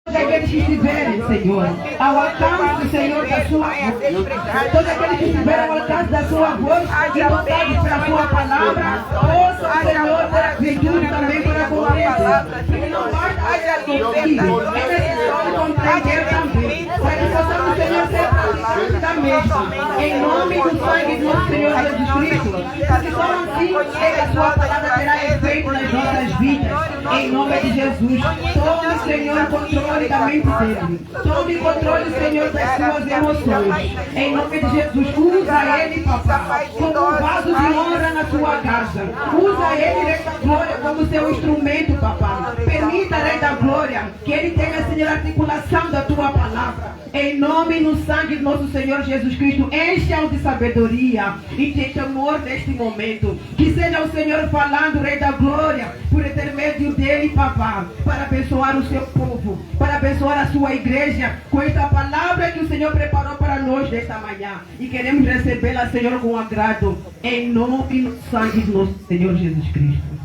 Aqueles que estiverem, Senhor, ao alcance do Senhor da sua voz, todos aqueles que estiverem ao alcance da sua voz e voltados para a sua palavra, ouçam, Senhor, ter atitude também para compreender. E não basta haja livre, é necessário compreender também. Para que possamos, Senhor, ser praticantes da mesma. Em nome do sangue do nosso Senhor Jesus Cristo, porque só assim é que a sua palavra terá efeito nas nossas vidas. Em nome de Jesus, tome, Senhor, controle da mente dele. Tome controle, Senhor, das suas emoções. Em nome de Jesus, usa ele, papai, como um vaso de honra na sua casa. Usa ele, Rei da Glória, como seu instrumento, papai. Permita, Rei da Glória, que ele tenha, Senhor, a articulação da tua palavra. Em nome e no sangue do nosso Senhor Jesus Cristo, encha-o de sabedoria e de temor neste momento. Que seja o Senhor falando, Rei da Glória, por intermédio dele, papai, para abençoar o seu povo, para abençoar a sua igreja com esta palavra que o Senhor preparou para nós nesta manhã. E queremos recebê-la, Senhor, com agrado, em nome e no sangue do nosso Senhor Jesus Cristo.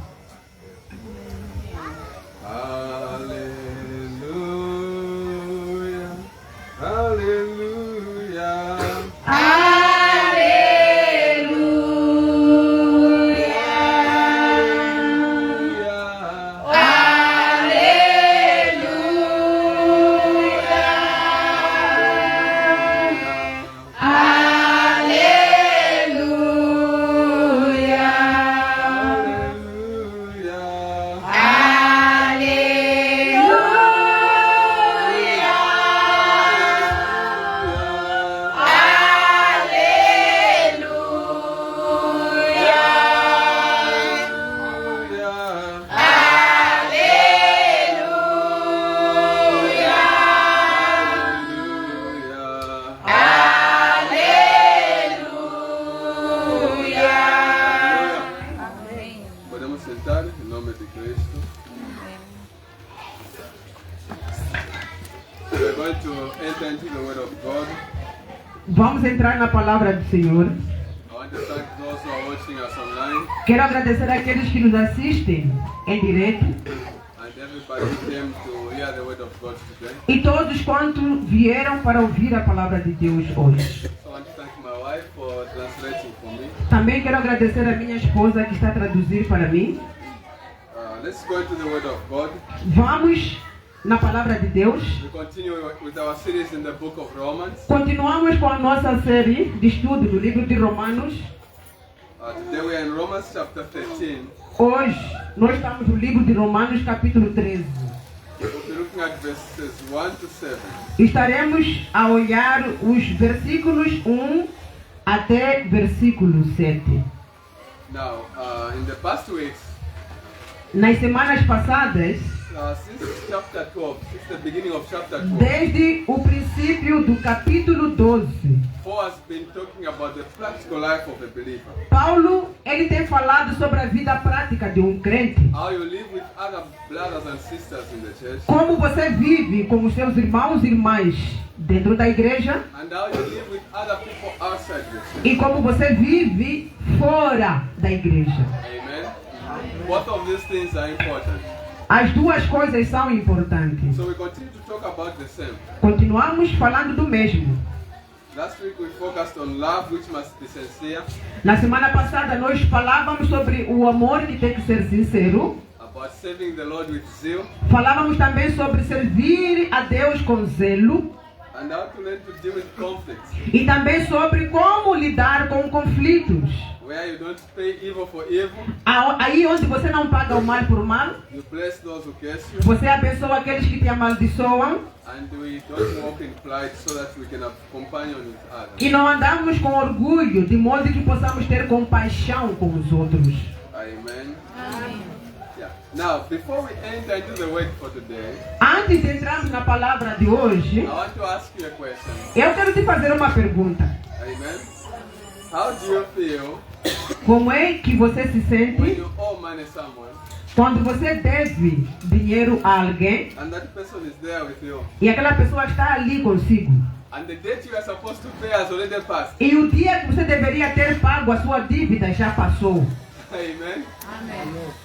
Vamos entrar na palavra do Senhor. Quero agradecer àqueles que nos assistem em direto. E todos quantos vieram para ouvir a palavra de Deus hoje. Também quero agradecer a minha esposa que está a traduzir para mim. Vamos na palavra de Deus. Continuamos com a nossa série de estudo do livro de Romanos. Hoje nós estamos no livro de Romanos, capítulo 13. Estaremos a olhar os versículos 1 até versículo 7. Nas semanas passadas, desde o princípio do capítulo 12, Paulo ele tem falado sobre a vida prática de um crente. Como você vive com os seus irmãos e irmãs dentro da igreja e como você vive fora da igreja. Both of these things are important. As duas coisas são importantes. So we continue to talk about the same. Continuamos falando do mesmo. Last week we focused on love, which must be sincere. Na semana passada nós falávamos sobre o amor que tem que ser sincero. About serving the Lord with zeal. Falávamos também sobre servir a Deus com zelo. And how to learn to deal with conflicts. E também sobre como lidar com conflitos. Where you don't pay evil for evil. Aí onde você não paga o mal por mal. You bless those who curse you. Você abençoa aqueles que te amaldiçoam. And we don't walk in pride so that we can have companion with others. E não andamos com orgulho, de modo que possamos ter compaixão com os outros. Amen. Yeah. Now, before we enter into the word for today, antes de entrarmos na palavra de hoje, I want to ask you a question. Eu quero te fazer uma pergunta. Amen. How do you feel? Como é que você se sente when you owe money someone, quando você deve dinheiro a alguém and that person is there with you, e aquela pessoa está ali consigo? and the date you are supposed to pay has already passed? E o dia que você deveria ter pago a sua dívida já passou. Amen.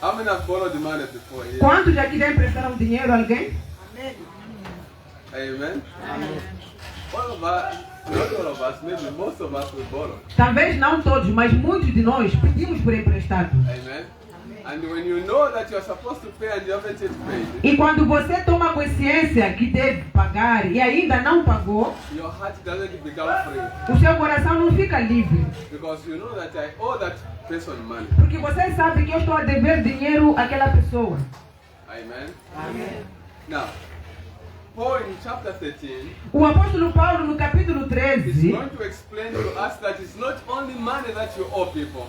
How many have borrowed the money before? Yeah. Quantos já quiseram emprestar um dinheiro a alguém? Amen? All of us, not all of us, maybe most of us will borrow. Talvez não todos, mas muitos de nós pedimos por emprestado. Amen? And when you know that you are supposed to pay and you haven't yet paid, E quando você toma consciência que deve pagar e ainda não pagou, your heart doesn't become free. o seu coração não fica livre. Because you know that I owe that person money. Porque você sabe que eu estou a dever dinheiro àquela pessoa. Amen? Amém. Now, Paul in chapter 13 O apóstolo Paulo, no capítulo is 13, going to explain to us that it's not only money that you owe people.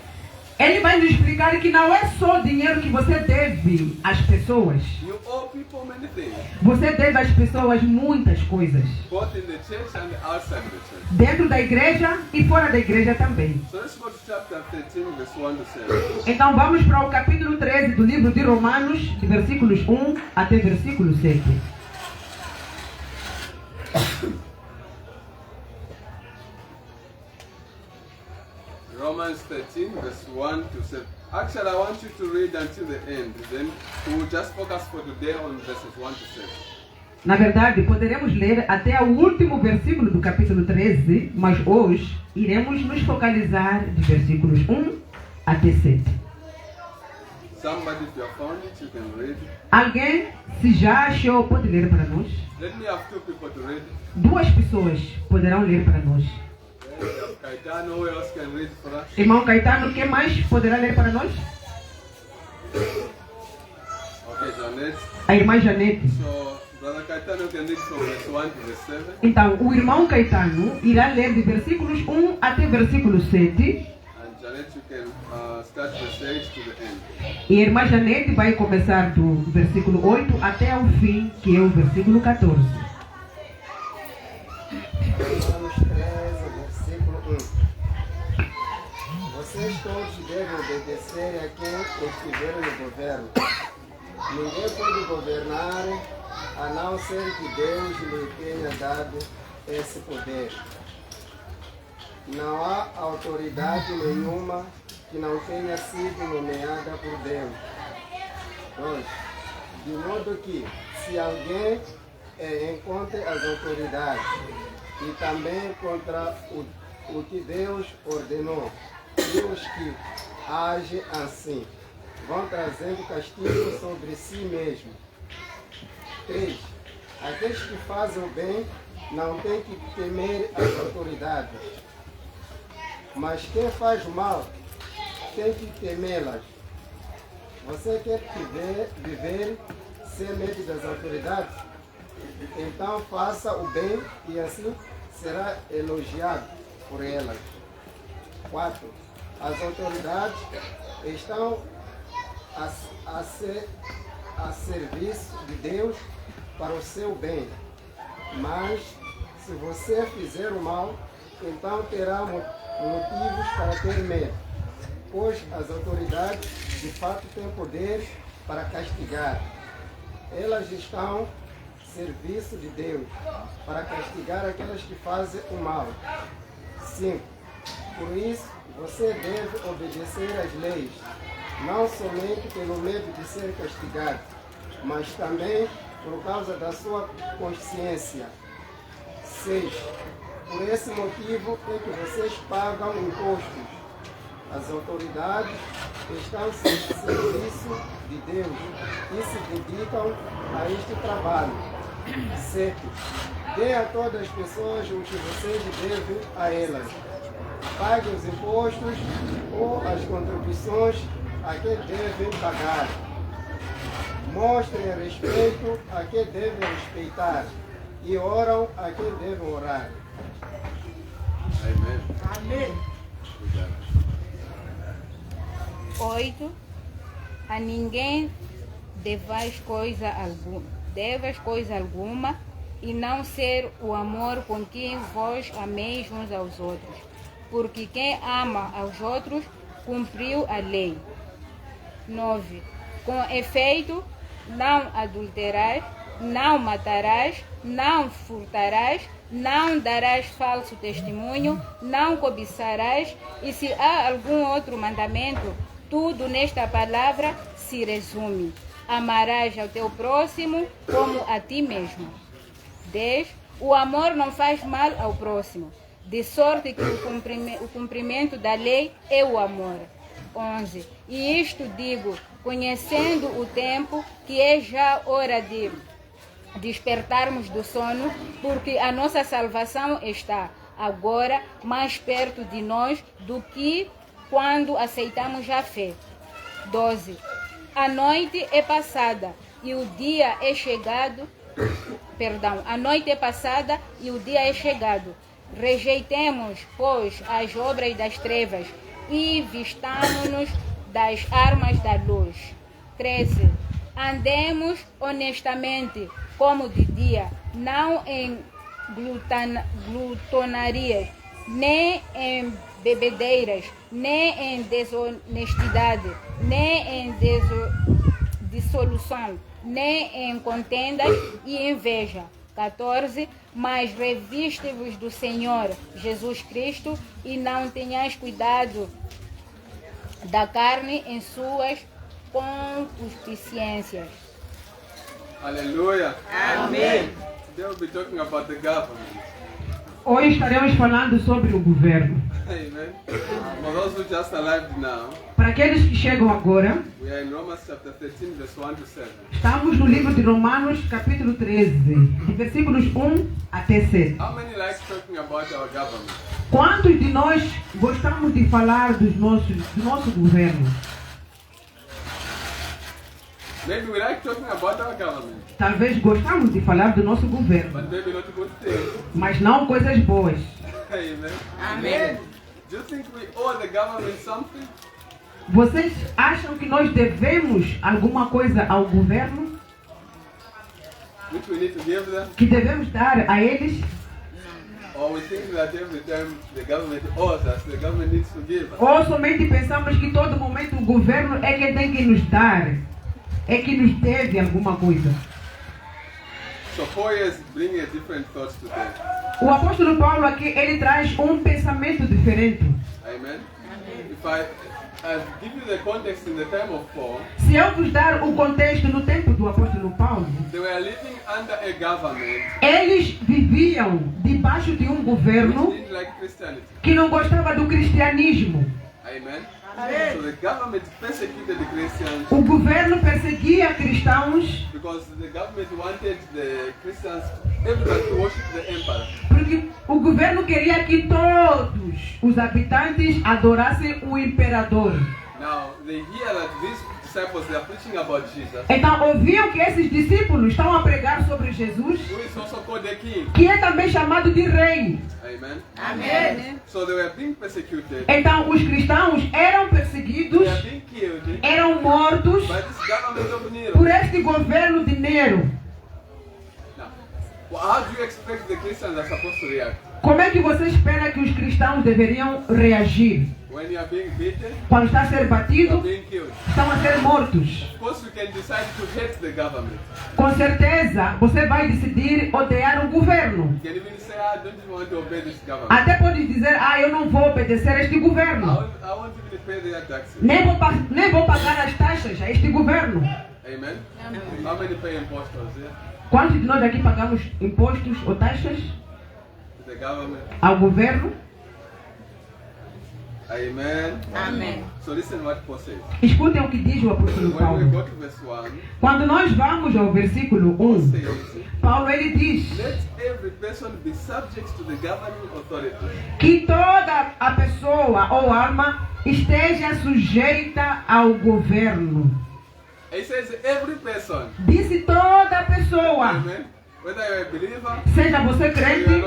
ele vai nos explicar que não é só dinheiro que você deve às pessoas. You owe people many things, Você deve às pessoas muitas coisas. both in the church and outside the church. Dentro da igreja e fora da igreja também. So let's go to chapter 13, verse 1 to 7. Então vamos para o capítulo 13 do livro de Romanos, de versículos 1 até versículo 7. Romans 13, verse 1 to 7. Actually, I want you to read until the end. Then we will just focus for today on verses 1 to 7. Na verdade, poderemos ler até o último versículo do capítulo 13, mas hoje iremos nos focalizar de versículos 1 até 7. Somebody, if you have found it, you can read. Alguém, se já achou, pode ler para nós? Let me have two people to read. Duas pessoas poderão ler para nós. Caetano, who else can read for us? Irmão Caetano, quem mais poderá ler para nós? Okay, Janet. A irmã Janete. So, Brother Caetano can read from verse 1 to verse 7. Então, o irmão Caetano irá ler de versículos 1 até versículo 7. And Janet, you can start verse 8 to the end. E a irmã Janete vai começar do versículo 8 até o fim, que é o versículo 14. Romanos 13, versículo 1. Vocês todos devem obedecer a quem estiver no governo. Ninguém pode governar a não ser que Deus lhe tenha dado esse poder. Não há autoridade nenhuma que não tenha sido nomeada por Deus. 2. De modo que, se alguém encontre as autoridades e também contra o que Deus ordenou, e os que agem assim vão trazendo castigo sobre si mesmos. 3. Aqueles que fazem o bem não têm que temer as autoridades, mas quem faz o mal tem que temê-las. Você quer viver sem medo das autoridades? Então faça o bem e assim será elogiado por elas. 4. As autoridades estão a serviço de Deus para o seu bem. Mas se você fizer o mal, então terá motivos para ter medo, pois as autoridades de fato têm poder para castigar. Elas estão a serviço de Deus para castigar aquelas que fazem o mal. 5. Por isso, você deve obedecer às leis, não somente pelo medo de ser castigado, mas também por causa da sua consciência. 6. Por esse motivo é que vocês pagam impostos. As autoridades estão a serviço de Deus e se dedicam a este trabalho. 7. Dê a todas as pessoas o que vocês devem a elas. Pague os impostos ou as contribuições a que devem pagar. Mostrem respeito a quem devem respeitar e oram a quem devem orar. Amen. Amém. 8. A ninguém devais coisa alguma, e não ser o amor com quem vos ameis uns aos outros, porque quem ama aos outros cumpriu a lei. 9. Com efeito, não adulterarás, não matarás, não furtarás, não darás falso testemunho, não cobiçarás, e se há algum outro mandamento, tudo nesta palavra se resume: amarás ao teu próximo como a ti mesmo. 10. O amor não faz mal ao próximo, de sorte que o cumprimento da lei é o amor. 11. E isto digo, conhecendo o tempo, que é já hora de despertarmos do sono, porque a nossa salvação está agora mais perto de nós do que quando aceitamos a fé. 12. A noite é passada e o dia é chegado. A noite é passada e o dia é chegado. Rejeitemos, pois, as obras das trevas e vistamo-nos das armas da luz. 13. Andemos honestamente, como de dia, não em glutonarias, nem em bebedeiras, nem em desonestidade, nem em dissolução, nem em contendas e inveja. 14. Mas reviste-vos do Senhor Jesus Cristo e não tenhais cuidado da carne em suas concupiscências. Hallelujah. Amém. Today we'll be talking about the government. Hoje estaremos falando sobre o governo. Amen. For those who just arrived now, Para aqueles que chegam agora, we are in Romans chapter 13, verse 1 to 7. estamos no livro de Romanos, capítulo 13, de versículos 1 até 7. How many like talking about our government? Quantos de nós gostamos de falar do nosso governo? Maybe we like talking about our government, Talvez gostamos de falar do nosso governo, but maybe not good things. mas não coisas boas. Amen. Amém. Do you think we owe the government something? Vocês acham que nós devemos alguma coisa ao governo? Which we need to give them? Que devemos dar a eles? Or we think that every time the government owes us, the government needs to give us? Ou somente pensamos que todo momento o governo é quem tem que nos dar, é que nos deve alguma coisa? So Paul is bringing a different thought today. O apóstolo Paulo aqui, ele traz um pensamento diferente. Amen. If I give you the context in the time of Paul, Se eu vos dar o contexto no tempo do apóstolo Paulo, they were living under a government eles viviam debaixo de um which governo didn't like Christianity. que não gostava do cristianismo. Amen. So the government persecuted the Christians O governo perseguia cristãos because the government wanted the Christians, everyone to worship the emperor. porque o governo queria que todos os habitantes adorassem o imperador. Now they hear that these disciples they are preaching about Jesus, Então ouviam que esses discípulos estão a pregar sobre Jesus, who is also called the king. que é também chamado de rei. Amen. Amém. So they were being persecuted. Então os cristãos eram They perseguidos, are being killed eram mortos by this government of Nero. por este governo de Nero. Now, how do you expect the Christians are supposed to react? Como é que você espera que os cristãos deveriam reagir? When you are being beaten, Quando está a ser you are batido, being killed. estão a ser mortos. Of course, you can decide to hate the government. Com certeza, você vai decidir odiar o governo. You can even say, I don't even want to obey this government. Até pode dizer, eu não vou obedecer a este I governo. won't even pay their taxes. Nem vou pagar as taxas a este governo. Amen. How many pay imposts here? Quantos de nós aqui pagamos impostos ou taxas To the government. ao governo? Amen. Amém. So listen what Paul says. Escutem o que diz o apóstolo When we Paulo. go to verse 1, Quando nós vamos ao versículo Paul 1, says, Paulo ele diz let every person be subject to the governing authority. que toda a pessoa ou alma esteja sujeita ao governo. He says every person. Disse toda pessoa, Amen. Whether you're a believer, seja você crente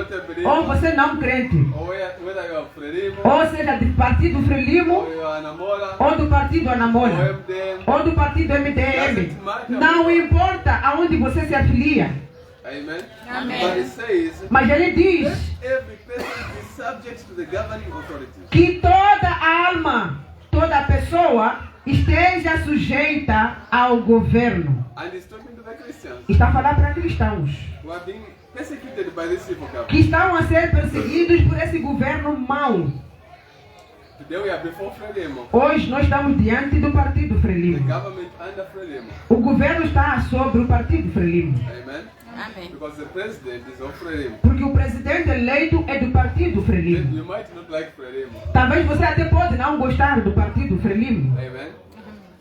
ou você não crente, or whether you're a Frelimo, ou seja do partido or Frelimo, you're an Amola, ou do partido or Anamola, MDM. ou do partido MDM. Não importa aonde você se afilia, Amen. Amen. But it says, mas ele let diz every person be subject to the governing authorities. que toda alma, toda pessoa esteja sujeita ao governo. And he's talking to the Christians Está a falar para cristãos who are being persecuted by this evil government. que estão a ser perseguidos por esse governo mau. Today we are before Frelimo. Hoje nós estamos diante do partido The Frelimo. government under Frelimo. O governo está sobre o partido Frelimo. Amen. Amém. Because the president is of Frelimo. Porque o presidente eleito é do partido Frelimo. You might not like Frelimo. Talvez você até pode não gostar do partido Frelimo. Amen.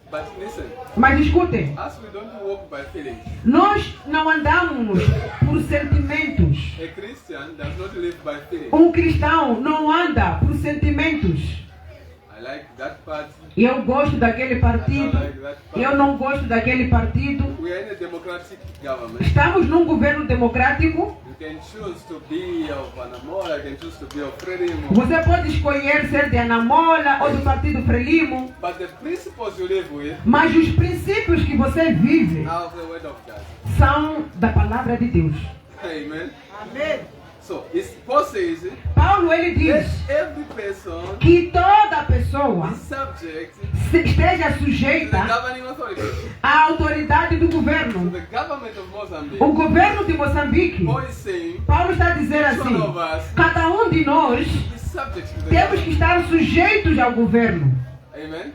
But listen, Mas escutem, as we don't walk by feelings, nós não andamos por sentimentos. a Christian does not live by feelings. Um cristão não anda por sentimentos. I like that party. Eu gosto daquele partido, eu não gosto daquele partido. We are in a democratic government. Estamos num governo democrático. You can choose to be of Anamola, you can choose to be of Frelimo. Você pode escolher ser de Anamola ou do partido Frelimo. But the principles you live with Mas os princípios que você vive are of the word of God. são da palavra de Deus. Amen. Amém. So, Paul says, Paulo ele let diz every person que toda pessoa be subject esteja to the sujeita governing authority. à autoridade do To governo. the government of Mozambique. O governo de Moçambique, Paul is saying, Paulo está a dizer each one assim, of us cada um de nós is subject to the temos que government. estar sujeitos ao governo. Amen.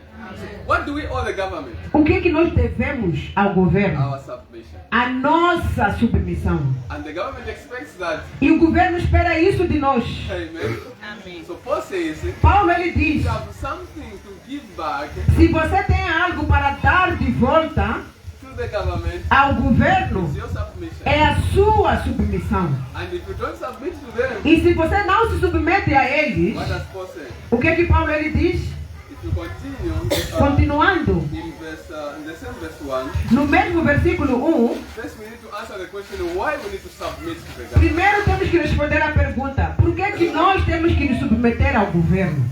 What do we owe the government? O que nós devemos ao governo? Our submission. A nossa submissão. And the government expects that. E o governo espera isso de nós. Amen. Amém. So Paul says, Paulo ele diz, you have something to give back se você tem algo para dar de volta to the government, ao governo, it's your submission. é a sua submissão. And if you don't submit to them, E se você não se submete a eles, what does Paul say? o que Paulo ele diz? If you continue, Continuando, in the same verse 1, no mesmo versículo 1, first we need to answer the question why we need to submit to the government. primeiro temos que responder à pergunta, por que nós temos que nos submeter ao governo?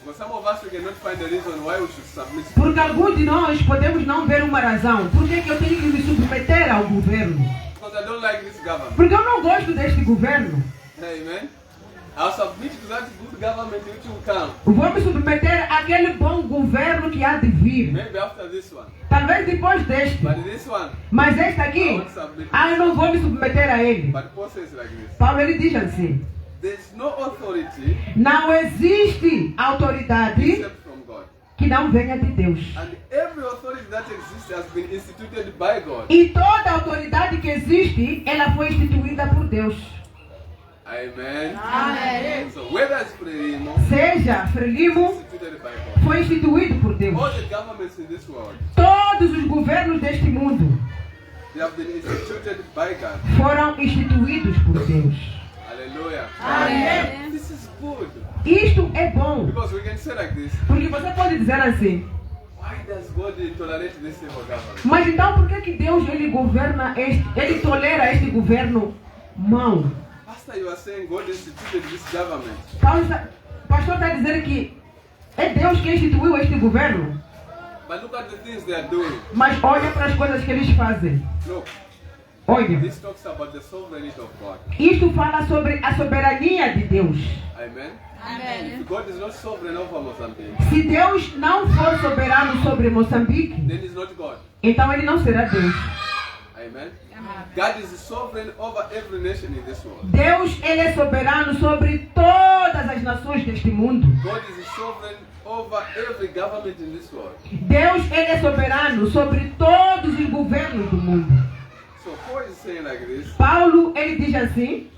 Because some of us we cannot find a reason why we should submit. Porque alguns de nós podemos não ver uma razão. Por que eu tenho que me submeter ao governo? Because I don't like this government. Porque eu não gosto deste governo. Amen. I'll submit to that good government which will come. Vou me submeter àquele bom governo que há de vir. Maybe after this one. Talvez depois deste. But this one, Mas este aqui, eu não vou me submeter a ele. but Paul says like this. Paulo ele diz assim, There's no authority não existe autoridade except from God. que não venha de Deus. And every authority that exists has been instituted by God. E toda autoridade que existe, ela foi instituída por Deus. Amen. Amém. So whether it's Frelimo, Seja Frelimo, instituted by God. foi instituído por Deus. All the governments in this world, Todos os governos deste mundo they have been instituted by God. foram instituídos por Deus. Hallelujah. Amém. This is good. Isto é bom, Because we can say like this. porque você pode dizer assim, Why does God tolerate this evil government? mas então por que Deus ele governa ele tolera este governo mau? Pastor, you are saying God instituted this government. Pastor está dizendo que é Deus que instituiu este governo, But look at the things they are doing. mas olha para as coisas que eles fazem. Look, Olha, this talks about the sovereignty of God. isto fala sobre a soberania de Deus. Amen. Amém. If God is not sovereign over Mozambique, Se Deus não for soberano sobre Moçambique, then He's not God. então ele não será Deus. Amen. God is sovereign over every nation in this world. Deus ele é soberano sobre todas as nações deste mundo. God is sovereign over every government in this world. Deus ele é soberano sobre todos os governos do mundo. So Paul is saying like this. Paulo ele diz assim,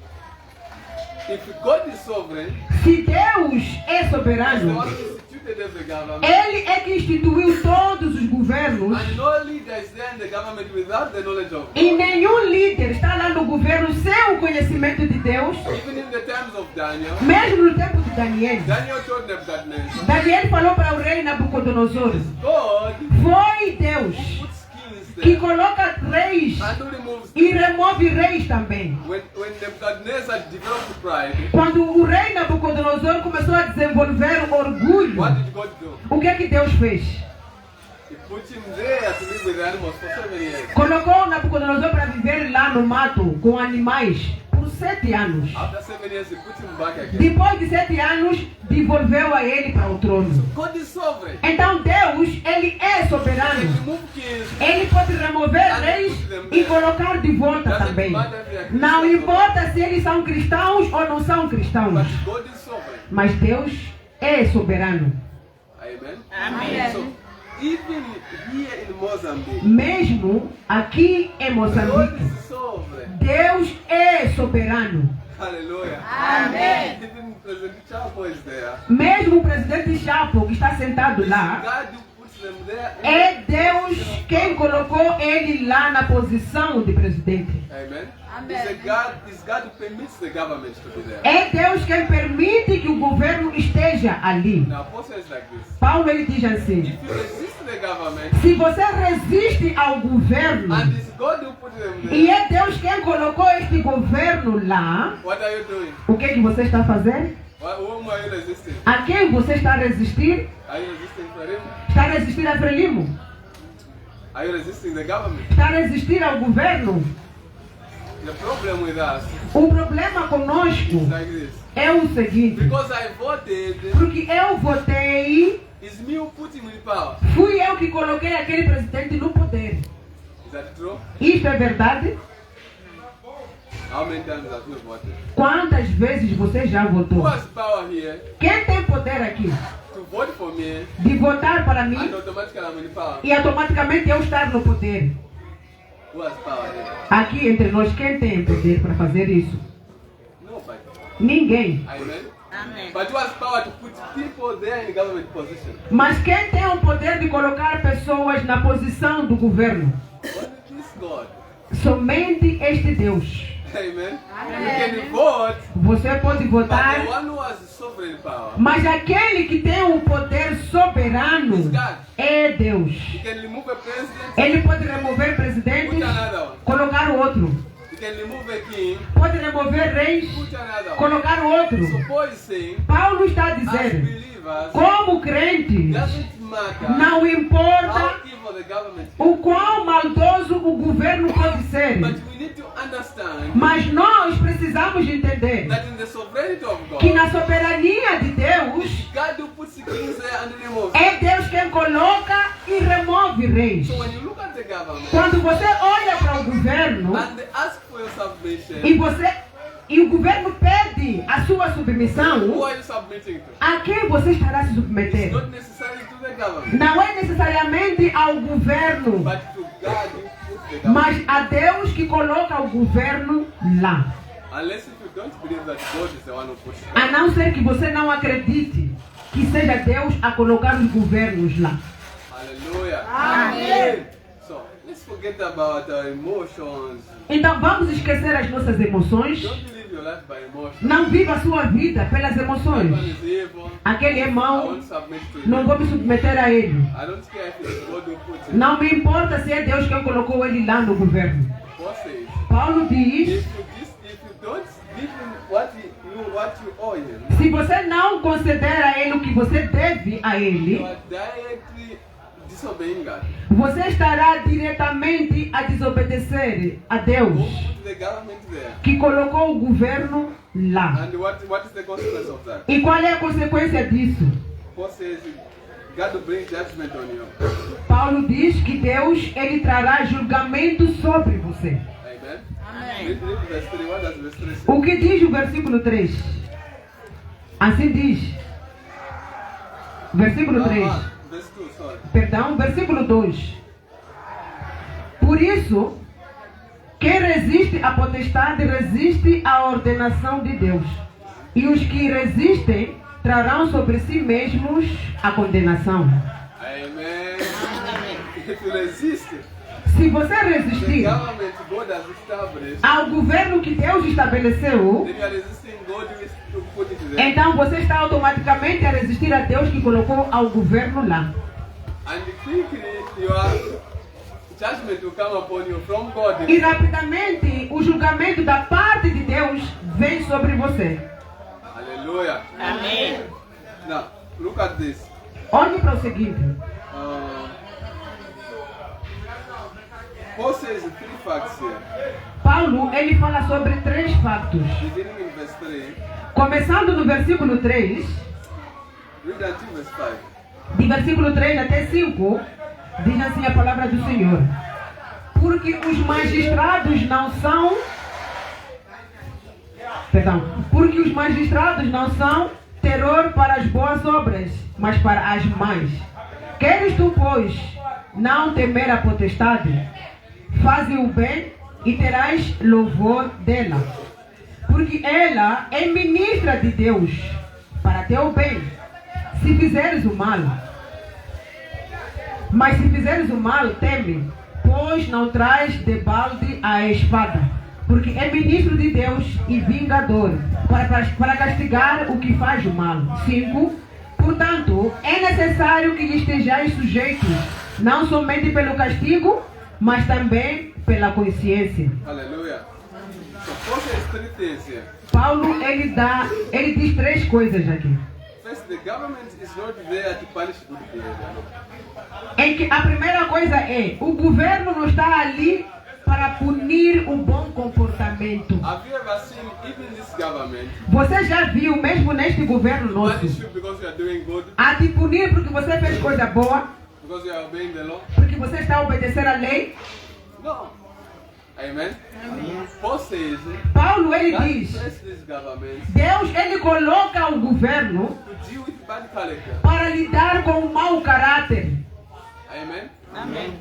If God is sovereign, se Deus é He's the soberano, one who instituted every government. ele é que instituiu todos os governos And no leader is there in the government without the knowledge of e God. nenhum líder está lá no governo sem o conhecimento de Deus. Even in the times of Daniel, Mesmo no tempo de Daniel, Daniel told Nebuchadnezzar, Daniel falou para o rei Nabucodonosor, God foi Deus puts kings que there coloca reis and removes e remove reis também. When Nebuchadnezzar developed pride, Quando o rei Nabucodonosor começou a desenvolver orgulho, what did God do? o que é que Deus fez? He put him there to live with the animals for 7 years. Colocou Nabucodonosor para viver lá no mato com animais por 7 anos. After 7 years, he put him back again. Depois de 7 anos, devolveu a ele para o trono. God is sovereign. Então Deus, ele é He soberano. remove kings. Ele pode remover reis e colocar de volta também. Não importa se eles são cristãos ou não são cristãos. But God is sovereign. Mas Deus é soberano. Amen. Amém. So, even here in Mozambique, Mesmo aqui em God Moçambique, is sovereign. Deus é soberano. Hallelujah. Amen. Even President Chapo is there. Mesmo o presidente Chapo, que está sentado lá, God who puts them there. é Deus quem colocou ele lá na posição de presidente. Amen. Amen. It's God who permits the government to be there. É Deus quem permite que o governo esteja ali. Now, Paul says like this. Paulo ele diz assim: If you resist the government, se você resiste ao governo, and it's God who put them e there, é Deus quem colocou este governo lá, what are you doing? o que você está fazendo? Whom are you resisting? A quem você está a resistir? Are you resisting for him? Está a resistir a Frelimo? Are you resisting the government? Está a resistir ao governo? The problem with us O problema conosco is like this. é o seguinte: Because I voted, porque eu votei, it's me who put him in power. fui eu que coloquei aquele presidente no poder. Is that true? Isto é verdade? How many times have you voted? Quantas vezes você já Who votou? has power here Quem tem poder aqui to vote for me de votar para mim and automatically I'm in power? e automaticamente eu estar no poder? Who has power here? Aqui entre nós, quem tem poder para fazer isso? Nobody. Ninguém. Amen. Amen. But who has power to put people there in government position? Mas quem tem o poder de colocar pessoas na posição do governo? Only this God. Somente este Deus. Amen. Amen. You can vote, Você pode but votar, the one who has sovereign power, mas aquele que tem o poder soberano é Deus. you can remove a president, Ele pode remover put presidentes, another one. colocar o outro. You can remove a king, Pode remover reis, put another one. colocar o outro. So Paul is saying, Paulo está a as dizer, believers, como crentes, doesn't matter não importa how evil the government is, o quão maldoso o governo pode ser, but we need to understand mas nós precisamos entender that in the sovereignty of que God, na soberania de Deus, God who puts the kings there and removes. é Deus quem coloca e remove reis. So when you look at the government Quando você olha para o governo and they ask for your submission, e o governo pede a sua who submissão, are you submitting to? a quem você estará se It's submeter? not necessarily to the government, Não é necessariamente ao governo, but to God who puts the government. mas a Deus que coloca o governo lá. Unless if you don't believe that God is the one who puts it. A não ser que você não acredite que seja Deus a colocar os governos lá. Hallelujah. Amen. So let's forget about our emotions. Então vamos esquecer as nossas emoções. Don't live your life by emotions. Não viva a sua vida pelas That emoções. one is evil. Aquele é I mau, won't submit to não it. vou me submeter a ele. I don't care if it's God who puts it. Não me importa se é Deus quem colocou ele lá no governo. Paul says, Paulo diz: if you don't give him what you owe him, se você não conceder a ele o que você deve a you ele, are directly disobeying God. você estará diretamente a desobedecer a Who Deus, put the government there? que colocou o governo lá. And what is the consequence of that? E qual é a consequência disso? Paul says, God will bring judgment on you. Paulo diz que Deus ele trará julgamento sobre você. Amen. Amen. Read verse 3. What does verse 3 say? O que diz o versículo 3? Assim diz. Versículo 3. Verse 2, sorry. Perdão, versículo 2. Por isso, quem resiste à potestade resiste à ordenação de Deus. E os que resistem trarão sobre si mesmos a condenação. Amen. If you resist Se você the resistir government God has established, ao governo que Deus estabeleceu, then you are resisting God who put it there. então você está automaticamente a resistir a Deus que colocou ao governo lá. And quickly your judgment will come upon you from God. E rapidamente o julgamento da parte de Deus vem sobre você. Hallelujah. Amen. Now, look at this. Olhe para o seguinte. Paul says 3 facts here. Paulo, ele fala sobre 3 fatos. Beginning in verse 3, Começando no versículo 3, read until verse 5. de versículo 3 até 5, diz assim a palavra do Senhor. Porque os magistrados não são... Perdão. Porque os magistrados não são terror para as boas obras, mas para as más. Queres tu, pois, não temer a potestade? Faze o bem e terás louvor dela. Porque ela é ministra de Deus para teu bem, se fizeres o mal. Mas se fizeres o mal, teme, pois não traz de balde a espada, porque é ministro de Deus e vingador, para castigar o que faz o mal. 5. Portanto, é necessário que estejais sujeitos, não somente pelo castigo, mas também pela consciência. Hallelujah. So Paul says 3 things here. Paulo, ele diz 3 coisas aqui. First, the government is not there to punish good behavior. Em que a primeira coisa é, o governo não está ali para punir o bom comportamento. Have you ever seen, even this government, Você já viu, mesmo neste governo punish nosso, you because you are doing good, a te punir porque você fez coisa boa, because you are obeying the law? porque você está a obedecer a lei? No. Amen? Paul says Paulo, ele God diz, bless this government Deus, ele coloca o governo to deal with bad character. para lidar com o mau caráter. Amen?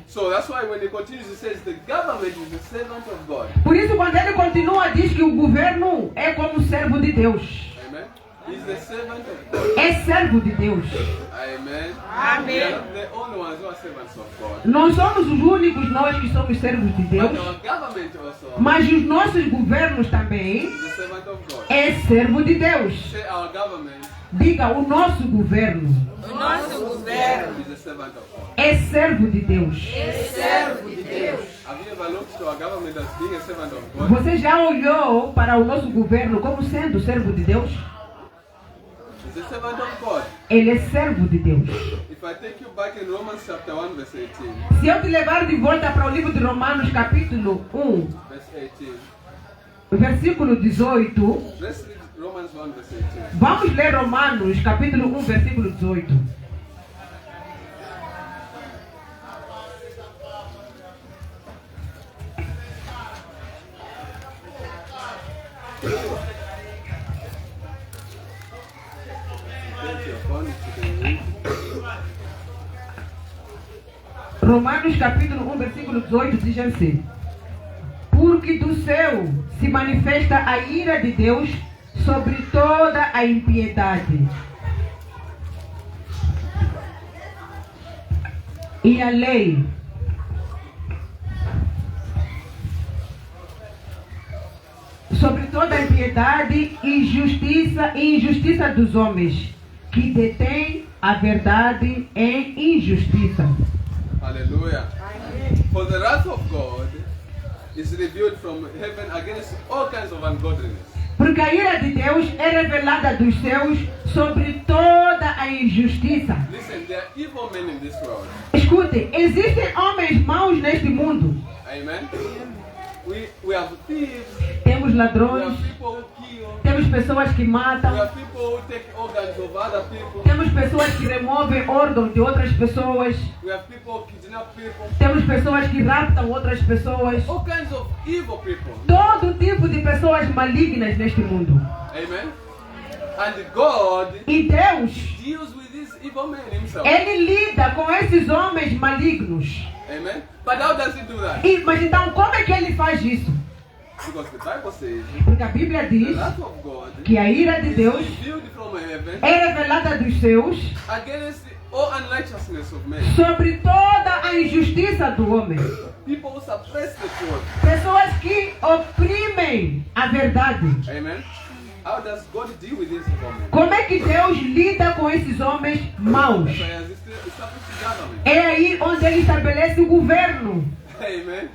So that's why when he continues, he says the government is the servant of God. Por isso, quando ele continua, diz que o governo é como servo de Deus. Amen? He's the servant of God. É servo de Deus. Amen? Amen. We are not the only ones who are servants of God. Não somos os únicos nós que somos servos de But Deus, our government also mas os nossos governos também is the servant of God. é servo de Deus. Say our government Diga, o nosso governo O nosso governo is the servant of God. é servo de Deus. é servo de Deus. Have you ever looked to our government as being a servant of God? Você já olhou para o nosso governo como sendo servo de Deus? He's the servant of God. Ele é servo de Deus. If I take you back in Romans chapter 1 verse 18, Se eu te levar de volta para o livro de Romanos, capítulo 1, verse 18, versículo 18, let's read Romans 1 verse 18. vamos ler Romanos, capítulo 1, versículo 18. Take your phone, you can read. Romanos capítulo 1, versículo 18 diz assim: Porque do céu se manifesta a ira de Deus sobre toda a impiedade e a lei, sobre toda a impiedade e injustiça dos homens, que detêm a verdade em injustiça. Hallelujah. For the wrath of God is revealed from heaven against all kinds of ungodliness. Porque a ira de Deus é revelada dos céus sobre toda a injustiça. Listen, there are evil men in this world. Escute, existem homens maus neste mundo. Amen. We have thieves, Temos we ladrões, have people who kill, temos pessoas que we matam, have people who take organs of other people, temos pessoas que removem órgãos de outras pessoas, we have people who kidnap people, temos pessoas que raptam outras pessoas. all kinds of evil people. Todo tipo de pessoas malignas neste mundo. Amen. And God E Deus, deals with these evil men himself. Ele lida com esses homens malignos. Amen. But how does he do that? Mas então, como é que Ele faz isso? Because the Bible says Porque a Bíblia the diz wrath of God que a ira de is Deus revealed from heaven é revelada dos céus against all unrighteousness of men. sobre toda a injustiça do homem. People who suppress the truth. Pessoas que oprimem a verdade. Amen. How does God deal with these evil men? Como é que Deus lida com esses homens maus? So he has established the government. É aí onde Ele estabelece o governo. Amen.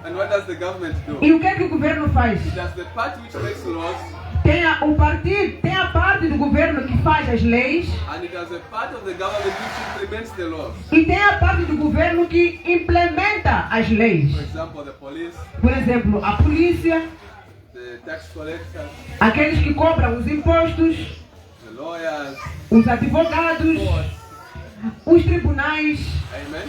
And what does the government do? E o que é que o governo faz? It has the part which makes laws, Tem a parte do governo que faz as leis and it has a part of the government which implements the laws. e tem a parte do governo que implementa as leis. For example, the police, Por exemplo, a polícia, the tax collectors, aqueles que cobram os impostos, the lawyers, os advogados, courts. os tribunais. Amen.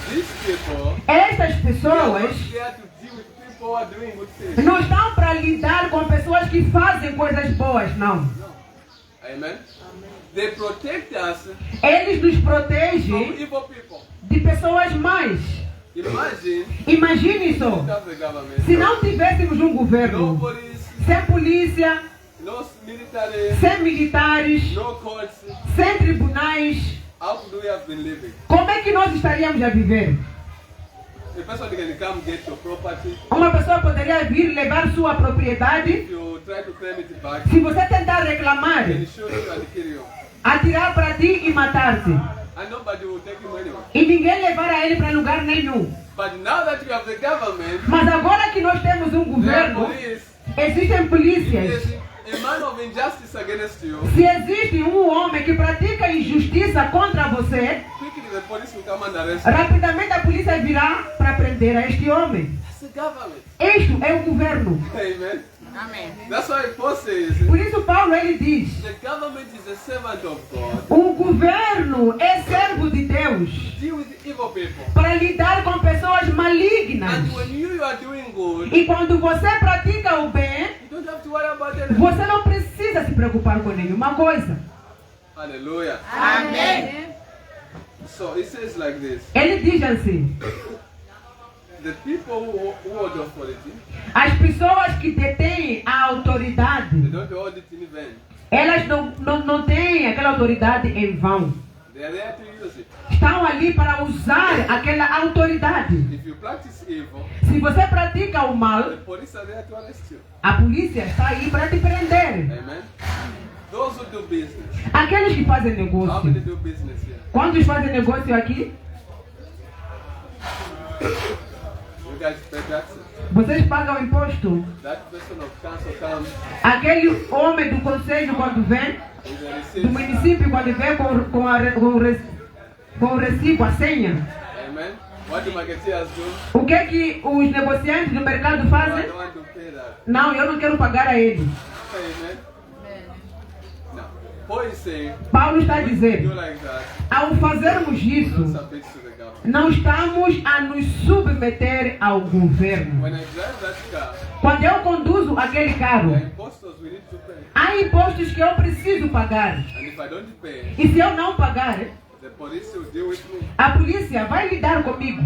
These people Estas they are not pessoas there to deal with people who are doing good things. não estão para lidar com pessoas que fazem coisas boas, não. Amen. They protect us Eles nos from protegem evil people. de pessoas más. Imagine Imagine só, we have the government. se não tivéssemos um No governo police, sem polícia, no military, sem militares, no courts. sem tribunais, How could we have been living? como é que nós estaríamos a viver? A person can come get your property. Uma pessoa poderia vir levar sua propriedade. If you try to claim it back, Se você tentar reclamar, they shoot you and kill you. atirar para ti e matar-te. And nobody will take him anywhere. E ninguém levará ele para lugar nenhum. But now that you have the government, Mas agora que nós temos um the governo, police, existem polícias. there's a man of injustice against you. Se existe um homem que pratica injustiça contra você, Quickly the police will come and arrest you. rapidamente a polícia virá para prender a este homem. That's the government. Isto é o governo. Amen. Amém. That's why Paul says Por isso Paulo ele diz, the government is a servant of God. o governo é servo de Deus Deal with evil people. para lidar com pessoas malignas. And when you are doing good, E quando você pratica o bem, you don't have to worry about anything. você não precisa se preocupar com nenhuma coisa. Hallelujah. Amém. So it says like this. Ele diz assim, The people who hold authority, as pessoas que detêm a they autoridade, don't hold it in vain. elas não têm aquela autoridade em vão. They are there to use it. Estão ali para usar aquela autoridade. If you practice evil, Se você pratica o the mal, police are there to arrest you. a polícia está aí para te prender. Amen. Those who do business. Aqueles que fazem How many negócio. do business here? Quantos fazem negócio aqui? You guys pay taxes. Vocês pagam imposto. That person of council comes Aquele homem do conselho quando vem, with a do receipt. município quando vem com o recibo, a senha. Amen. What do marketeers do? O que é que os negociantes do mercado I fazem? don't want to pay that. Não, eu não quero pagar a ele. Amen. No. Paul is saying, Paulo está a when you dizer, do like that, ao fazermos don't isso, submit to the government. não estamos a nos submeter ao governo. When I drive that car, Quando eu conduzo aquele the carro, impostors we need to pay. há impostos que eu preciso pagar. And if I don't pay, E se eu não pagar, the police will deal with me. a polícia vai lidar comigo.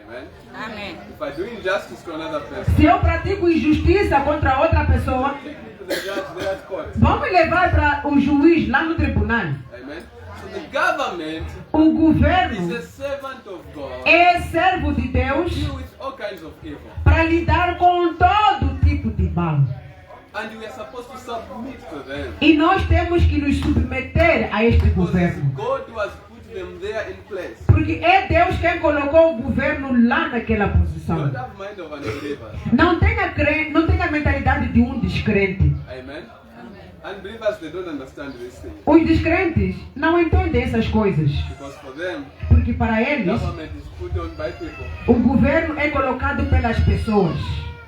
Amen. Amém. If I do injustice to another person, Se eu pratico injustiça contra outra pessoa, take me to the judge there at court. vão me levar para o juiz lá no tribunal. Amen. So the government O is governo a servant of God. é servo de Deus Deal with all kinds of evil. para lidar com todo tipo de mal. And we are supposed to submit to them. E nós temos que nos submeter a este Because governo. God who has put them there in place. Porque é Deus quem colocou o governo lá naquela posição. Don't have mind of unbelievers. Não tenha a mentalidade de um descrente. Amen. Unbelievers, they don't understand these things. Os descrentes não entendem essas coisas. Because for them, Porque para eles, government is put on by people. o governo é colocado pelas pessoas.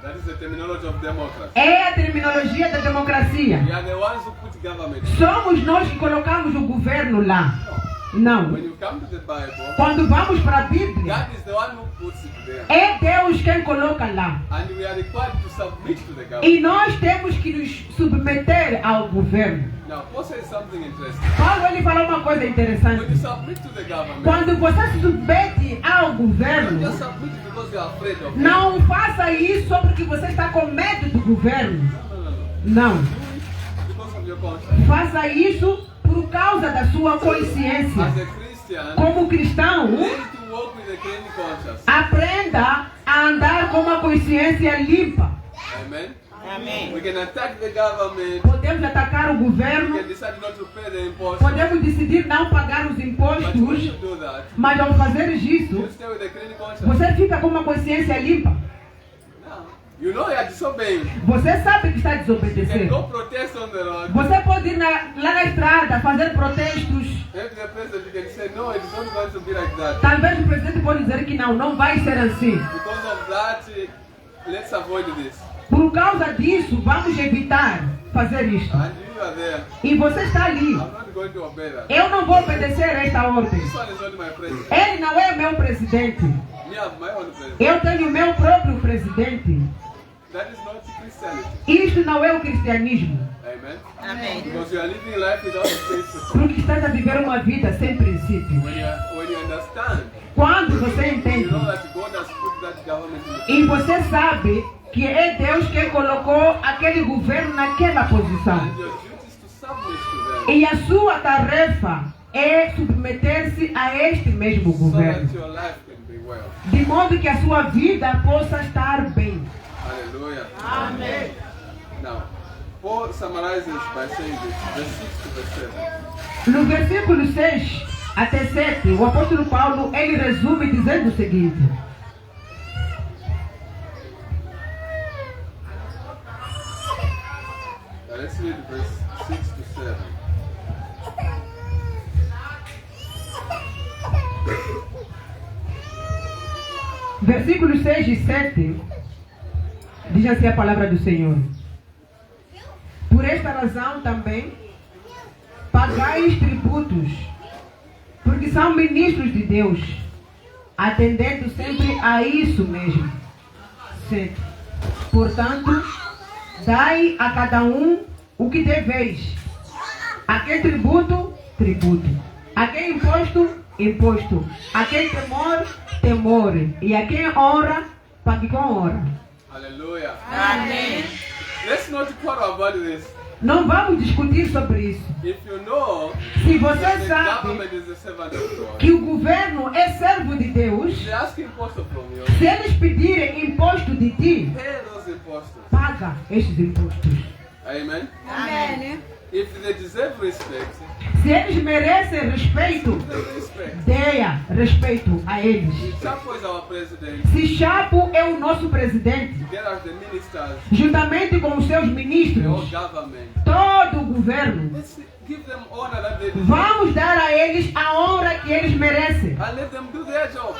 That is the terminology of democracy. É a terminologia da democracia. We are the ones who put government. Somos nós que colocamos o governo lá. Não. When you come to the Bible, Quando vamos para a Bíblia, God is the one who puts it there. é Deus quem coloca lá. And we are required to submit to the government. E nós temos que nos submeter ao governo. Now, Paul says something interesting. Paulo ele falou uma coisa When you interessante. submit to the government, Quando você se submete ao don't governo, just submit because you are afraid of them. não faça isso só porque você está com medo do governo. No, no, no. Não. Do it because of your conscience. Faça isso por causa da sua consciência. As a Christian, Como cristão, learn to walk with a clean conscience. aprenda a andar com uma consciência limpa. Amen. Amém. We can attack the government. Podemos atacar o We governo, can decide not to pay the impost. podemos decidir não pagar os But when impostos, you do that, mas ao fazer you isso, stay with a clean conscience. você fica com uma consciência limpa. Now, you know you are disobeying. Você sabe que está You can desobedecendo. go protest on the road. Você pode ir lá na estrada fazer protestos. Maybe the president you can say, no, it's not going to be like that. Talvez o presidente pode dizer que não vai ser assim. Because of that, let's avoid this. Por causa disso, vamos evitar fazer isto. And you are there. E você está ali. I'm not going to obey that. Eu não vou obedecer a esta ordem. This one is not my president. Ele não é meu presidente. Me have my own president. Eu tenho meu próprio presidente. That is not Christianity. Isto não é o cristianismo. Amen. Amen. Amém. Because you are living life without a principle. Porque estás a viver uma vida sem princípios. When you understand, Quando você you entende know that God has put that government in the e você sabe que é Deus quem colocou aquele governo naquela posição. and your duty is to submit to them E a sua tarefa é submeter-se a este mesmo so governo. that your life can be well. De modo que a sua vida possa estar bem. Hallelujah. Amém. Now, Paul summarizes by saying this, verse 6 to verse 7. No versículo 6 até 7, o apóstolo Paulo, ele resume dizendo o seguinte: Now let's read verse 6 to 7. versículos 6 e 7, diz assim a palavra do Senhor: Por esta razão também pagais tributos, porque são ministros de Deus, atendendo sempre a isso mesmo. 7. Portanto, dai a cada um o que deveis. A quem tributo, tributo. A quem imposto, imposto. A quem temor, temor. E a quem honra, pague com honra. Hallelujah. Amém. Let's not quarrel about this. Não vamos discutir sobre isso. If you know Se você that the sabe government is the servant of God, que o governo é servo de Deus, they ask imposter from you, se eles pedirem imposto de ti, pay those impostors. paga estes impostos. Amen. Amém. If they deserve respect, Se eles merecem respeito, give them respect. dêa respeito a eles. Chapo is our president, Se Chapo é o nosso presidente, get us the ministers, juntamente com os seus the whole ministros, government. todo o governo, Let's give them honor that they deserve vamos dar a eles a honra que eles merecem. and let them do their job.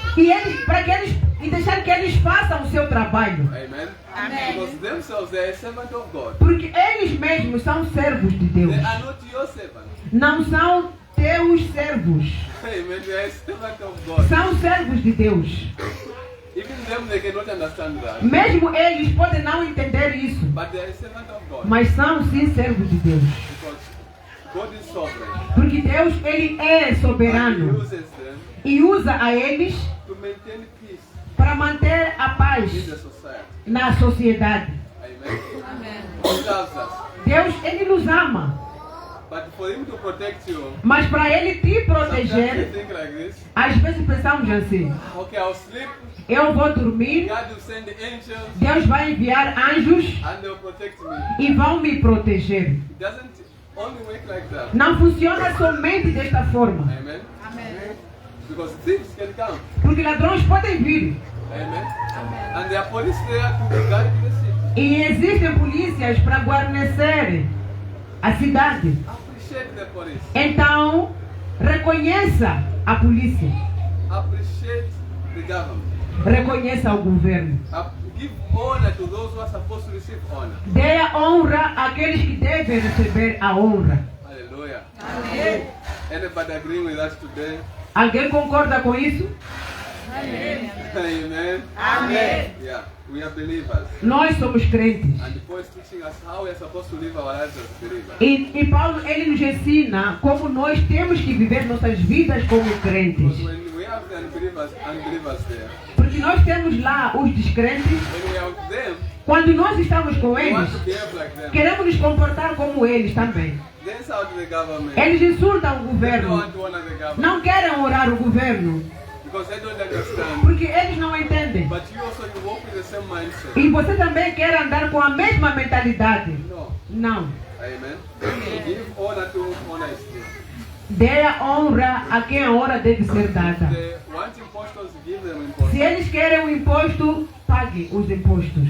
E deixar que eles façam o seu trabalho. Amen. Amém. Because themselves they are a servant of God. Porque eles mesmos são servos de Deus. They are not your servant. Não são teus servos. Amen. They are a servant of God. São servos de Deus. Even them they cannot understand that. Mesmo eles podem não entender isso. But they are a servant of God. Mas são sim servos de Deus. Because God is sovereign. Porque Deus, ele é And He soberano. uses them E usa a eles to maintain peace para manter a paz in the society. na sociedade. Amen. Amém. He loves us. Deus, ele nos ama. But for Him to protect you, Mas para ele te sometimes you proteger, think like this. às vezes pensamos assim: Okay, I'll sleep. eu vou dormir, God will send angels Deus vai enviar anjos and they'll protect me. e vão me proteger. It doesn't only work like that. Não funciona somente desta forma. Amen. Amém. Because thieves can come. Porque ladrões podem vir. Amen. And there are police there to guard the city. E existem polícias para guarnecer a cidade. Appreciate the police. Então, reconheça a polícia. Appreciate the government. Reconheça o governo. Give honor to those who are supposed to receive honor. Dê a honra àqueles que devem receber a honra. Hallelujah. Amém. Anybody agreeing with us today? Alguém concorda com isso? Amém. Amen. Amém. Yeah, we are believers. Nós somos crentes. And Paul is teaching us how we are supposed to live our lives as believers. E Paulo, ele nos ensina como nós temos que viver nossas vidas como crentes. Because when we have the unbelievers there, Porque nós temos lá os descrentes. when we are with them, Quando nós estamos com we want eles, to behave like them. queremos nos comportar como eles também. They insult the government. Eles insultam o They don't governo. want to honor the government Não querem orar o governo. because they don't understand. Porque eles não entendem. But you also you walk with the same mindset. E você também quer andar com a mesma mentalidade. No. Não. Amen. Give honor to whom honor is due. Dê a honra a quem a honra deve ser dada. They want impostors, give them Se impostors. eles querem o imposto, pague os impostos.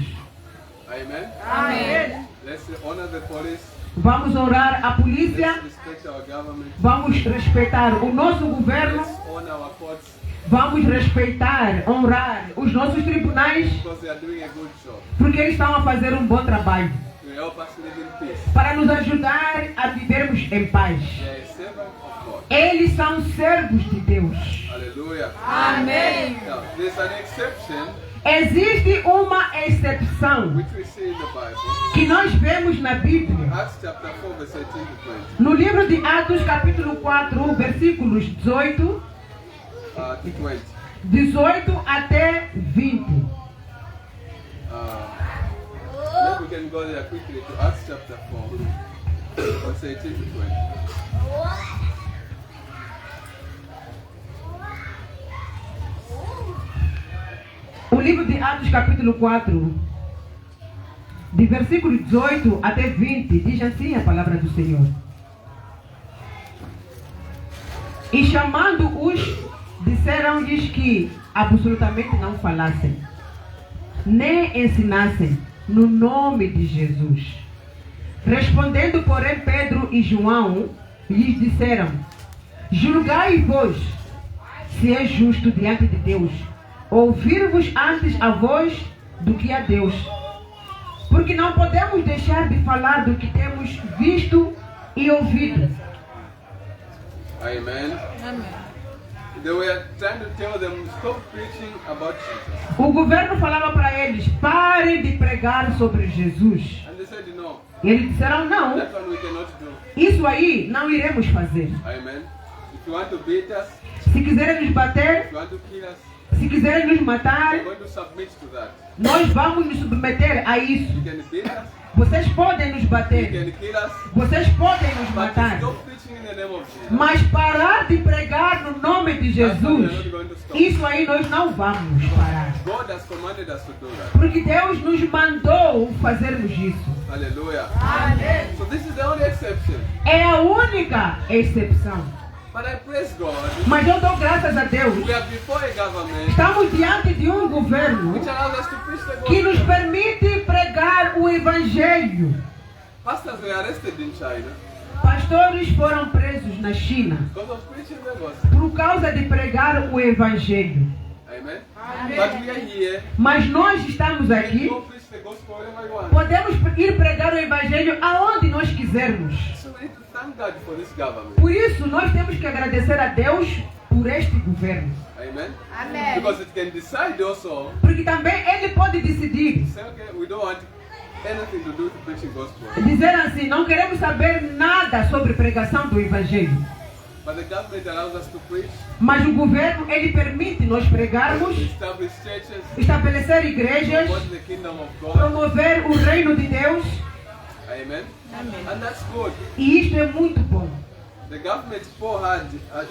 Amen. Amém. Let's honor the police. Vamos honrar a polícia. Let's respect our government. Vamos respeitar o nosso governo. Let's honor our courts Vamos respeitar, honrar os nossos tribunais. because they are doing a good job. Porque eles estão a fazer um bom trabalho. To help us live in peace. Para nos ajudar a vivermos em paz. They are a servant of God. Eles são servos de Deus. Hallelujah. Amém. Now, there's an exception Existe uma exceção which we see in the Bible. que nós vemos na Bíblia. Acts chapter 4, verse 18 to 20. No livro de Atos, capítulo 4, versículos 18 To 20. 18 até 20. Maybe we can go there quickly to Acts chapter 4, verse 18 to 20. O livro de Atos, capítulo 4, de versículo 18 até 20, diz assim a palavra do Senhor. E chamando-os, disseram-lhes que absolutamente não falassem, nem ensinassem no nome de Jesus. Respondendo, porém, Pedro e João lhes disseram: julgai vós se é justo diante de Deus ouvir-vos antes a vós do que a Deus. Porque não podemos deixar de falar do que temos visto e ouvido. Amen. They were trying to tell them, stop preaching about Jesus. O governo falava para eles: parem de pregar sobre Jesus. And they said, no, E eles disseram: não, that one we cannot do. isso aí não iremos fazer. Amen. If you want to beat us, Se quiserem nos bater, if you want to kill us, se quiserem nos matar, we're going to submit to that. nós vamos nos submeter a isso. You can beat us, Vocês podem nos you bater, can kill us, vocês podem nos but matar, stop preaching in the name of Jesus. mas parar de pregar no nome de That's what we're Jesus, not going to stop. isso aí nós não vamos parar. God has commanded us to do that. Porque Deus nos mandou fazermos isso. Hallelujah. Amém. So this is the only exception. É a única exceção. But I praise God. Mas eu dou graças a Deus. We are before a government Estamos diante de um governo which allows us to preach the que nos gospel. permite pregar o Evangelho. Pastors were arrested in China Pastores foram presos na China because of preaching the gospel. por causa de pregar o Evangelho. Amen. But we are here. Mas nós estamos We aqui, go preach the gospel wherever you want. podemos ir pregar o Evangelho aonde nós quisermos. So we need to thank God for this government. Por isso, nós temos que agradecer a Deus por este governo. Amen. Amém. Because it can decide also, Porque também ele pode decidir, say, okay, we don't want anything to do with preaching gospel. dizer assim: não queremos saber nada sobre pregação do Evangelho. But the government allows us to preach, Mas o governo, ele permite nós pregarmos, establish churches, estabelecer igrejas, promote the kingdom of God. promover o reino de Deus. Amen. And that's good. E isto é muito bom. The government Paul had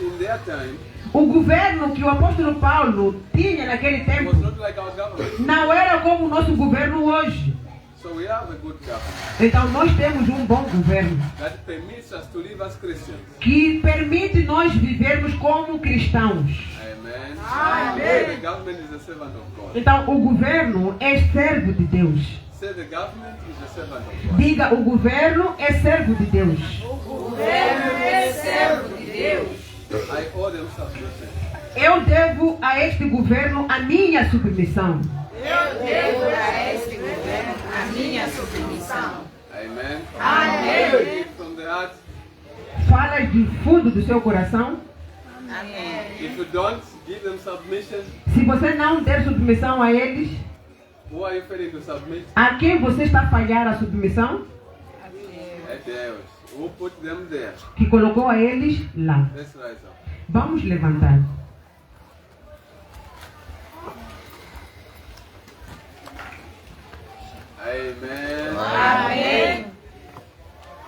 in their time O governo que o apóstolo Paulo tinha naquele was tempo not like our government. não era como o nosso governo hoje. So we have a good government Então nós temos um bom governo that permits us to live as Christians. que permite nós vivermos como cristãos. Amen. Amen. The government is a servant of God. Então o governo é servo de Deus. Say the government is a servant of God. Diga: o governo é servo de Deus. O governo é servo de Deus. I owe them submission. Eu devo a este governo a minha submissão. Eu devo a este governo a minha submissão. Amen. Amém. Give from the heart. Fala do fundo do seu coração. Amém. If you don't give them submission, Se você não der submissão a eles, who are you failing to submit? a quem você está a falhar a submissão? A Deus. Who put them there? Que colocou a eles lá. Let's rise up. Vamos levantar. Amen. Amém.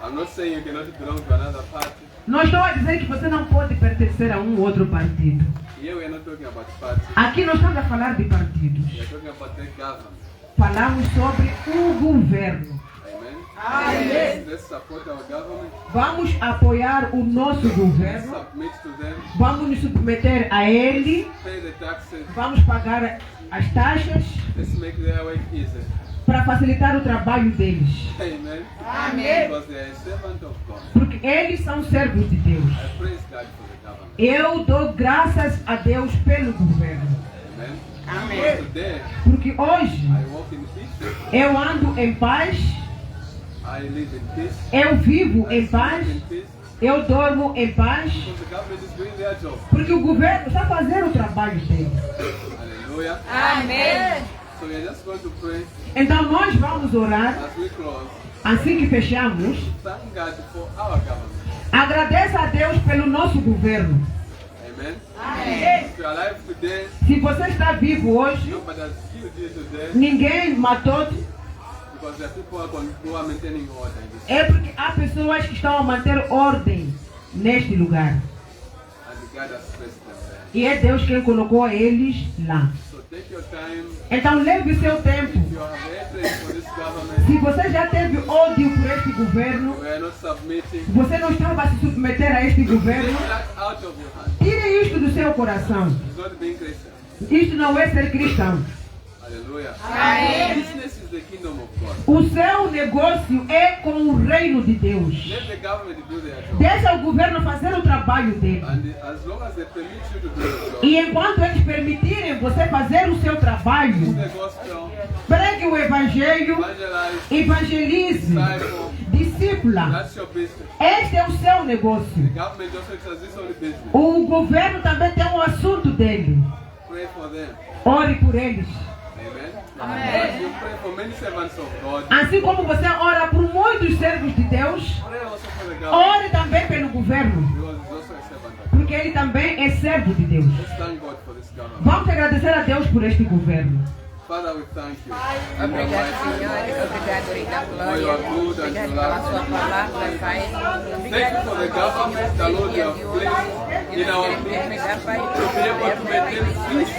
I'm not saying you cannot belong to another party. Não estou a dizer que você não pode pertencer a um outro partido. Here we are not talking about parties. Aqui nós estamos a falar de partidos. We are talking about the government. Falamos sobre o governo. Amen. Amém. Let's support our government. Vamos apoiar o nosso Let's governo. submit to them. Vamos nos submeter a ele. Pay the taxes. Vamos pagar as taxas Let's make their work easy. para facilitar o trabalho deles. Amen. Amém. Because they are a servant of God. Porque eles são servos de Deus. I praise God for the government. Eu dou graças a Deus pelo governo. Amen. Amém. Because today Porque hoje I walk in peace. eu ando em paz, I live in peace. eu vivo I em paz, sleep in peace. eu dormo em paz. Because the government is doing their job. Porque o governo está fazendo o trabalho dele. Hallelujah. Amém. So we are just going to pray Então nós vamos orar. as we close. Assim que fechamos, thank God for our government. agradeça a Deus pelo nosso governo. Amen. If you are alive today, Se você está vivo hoje, nobody has killed you today ninguém matou, because there are people who are maintaining order in this é porque há pessoas que estão a manter ordem neste lugar. and God has placed them there. E é Deus quem colocou eles lá. So take your time. Então leve seu tempo. If you have hatred for this government, Se você já teve ódio por este governo, you are not submitting, você não estava a se submeter a este take governo, that out of your hand. tire isto do seu coração. It's not being Christian. Isto não é ser cristão. Hallelujah. Amen. Business is the kingdom of God. O seu negócio é com o reino de Deus. Let the government do their job. Deixa o governo fazer o trabalho dele. And as long as they permit you to do the job, E enquanto eles permitirem você fazer o seu trabalho, the gospel, pregue o evangelho, evangelize, evangelize, discípula. that's your business. Este é o seu negócio. The government also has its own business. O governo também tem um assunto dele. Pray for them. Ore por eles. Amen. You pray for many servants of God. Assim como você ora por muitos servos de Deus, Pray also for the government ore também pelo governo, because he's also a servant of God. porque ele também é servo de Deus. Let's thank God for this government. Vamos agradecer a Deus por este governo. Father, we thank you. Obrigado, Senhor. Obrigado, Rei da Glória. Obrigado pela sua palavra, Pai. Thank you for the government, the Lord, you have placed in our midst to be able to maintain peace.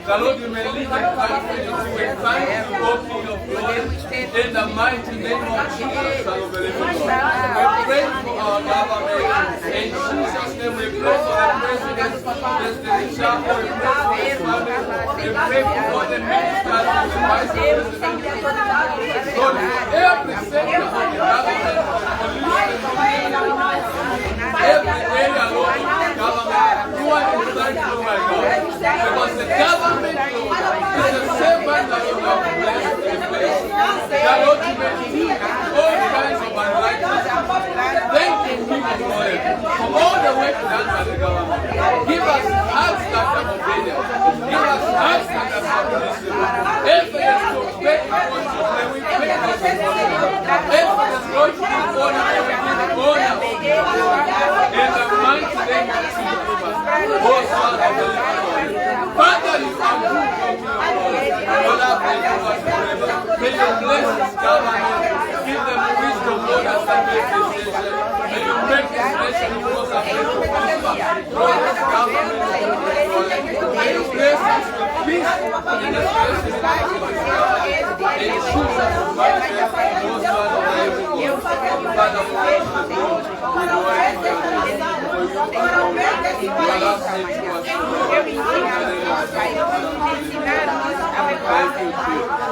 The Lord, you may lead and confidence. We thank you, O King of Glory, in the mighty name of Jesus, Son of the living God. We pray for our government. In Jesus' name, we pray for the President, President Chako. We pray for his family. We pray for all the ministers and the Vice President. Lord, every sector of the government, the police, every area, Lord, of the government, you are in charge, oh my God. Because the government, Lord, is a servant that you have blessed in place. The Lord, you may do all kinds of unrighteousness. Thank you, King of Glory, for all the work done by the government. Give us hearts that are obedient. Give us hearts that are submissive. Evidence to obey what you say. We pray for the evidence, Lord, to give honor, we give honor. In the mighty name of Jesus, oh Son of the living God. Father, you are good for me, O Lord. Lord, I pray for us forever. May you bless this government. Give them wisdom, Lord, as they make decisions. May you make this nation close and make it prosper. Lord, this government, Lord, may you bless us with peace in the place of this government. In Jesus' mighty name, O Son of the living God. Father, we bless the Lord. We glorify you. For you are listening to us.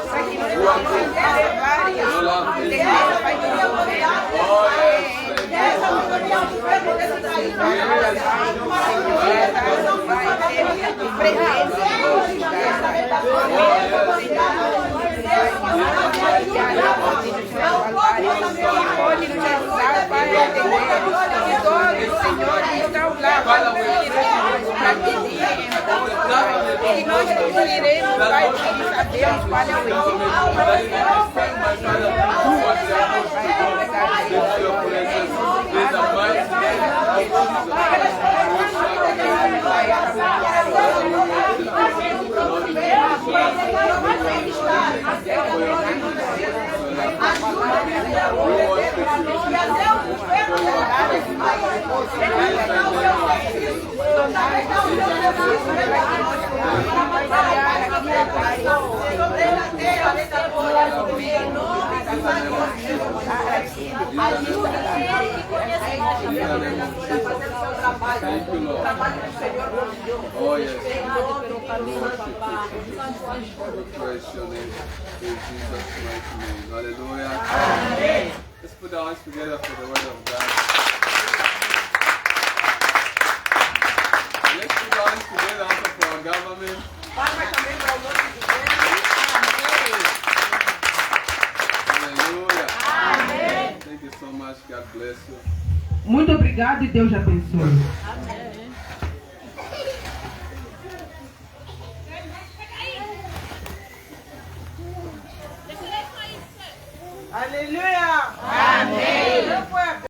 Thank you, Jesus. You are good. You love me. Oh, Pode nos ajudar, Pai, a entender que o Senhor está ao lado para pedir. E nós cumpriremos, Pai, o que sabemos qual é o Thank you, Lord. Oh, yes. Praise your name. In Jesus' mighty name. Hallelujah. Amen. Let's put our hands together for the word of God. Let's put our hands together also for our government. Hallelujah. Amen. Thank you so much. God bless you. Muito obrigado e Deus abençoe.